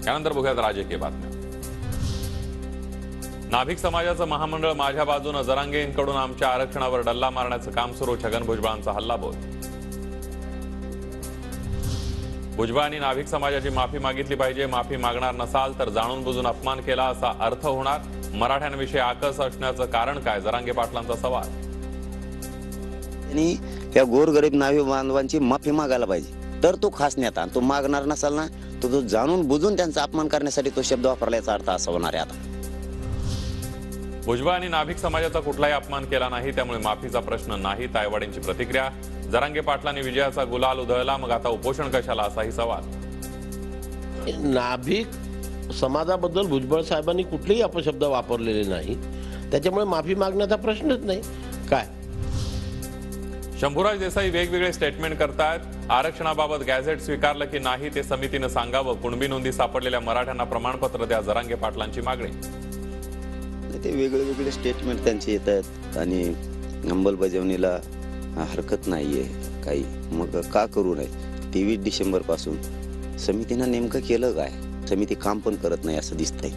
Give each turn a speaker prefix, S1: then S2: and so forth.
S1: त्यानंतर बघूयात राजकीय बातम्या। नाभिक समाजाचं महामंडळ माझ्या बाजूनं, जरांगेंकडून आमच्या आरक्षणावर डल्ला मारण्याचं काम सुरू, छगन भुजबळांचा हल्लाबोल। भुजबळांनी नाभिक समाजाची माफी मागितली पाहिजे, माफी मागणार नसाल तर जाणून बुजून अपमान केला असा अर्थ होणार, मराठ्यांविषयी आकस असण्याचं कारण काय, जरांगे पाटलांचा सवाल।
S2: आणि त्या गोरगरीब नावी बांधवांची माफी मागायला पाहिजे, तर तो खास नेता। तो मागणार नसाल ना, तो जाणून बुजून त्यांचा अपमान करण्यासाठी तो शब्द वापरल्याचा अर्थ असा होणार आहे। आता
S1: भुजबळांनी नाभिक समाजाचा कुठलाही अपमान केला नाही, त्यामुळे माफीचा प्रश्न नाही, तायवाडेंची प्रतिक्रिया। जरांगे पाटलांनी विजयाचा गुलाल उधळला, मग आता उपोषण कशाला, असाही सवाल।
S3: नाभिक समाजाबद्दल भुजबळ साहेबांनी कुठलेही अपशब्द वापरलेले नाही, त्याच्यामुळे माफी मागण्याचा प्रश्नच नाही। काय
S1: शंभूराज देसाई वेगवेगळे स्टेटमेंट करतायत। आरक्षणाबाबत गॅझेट स्वीकारलं की नाही ते समितीनं सांगावं, कुणबी नोंदी सापडलेल्या मराठ्यांना प्रमाणपत्र द्या, जरांगे पाटलांची मागणी।
S2: ते वेगळे स्टेटमेंट त्यांचे येतात आणि अंमलबजावणीला हरकत नाहीये काही, मग का करू नये। 23 डिसेंबर पासून समितीनं नेमकं केलं काय, समिती काम पण करत नाही असं दिसतंय।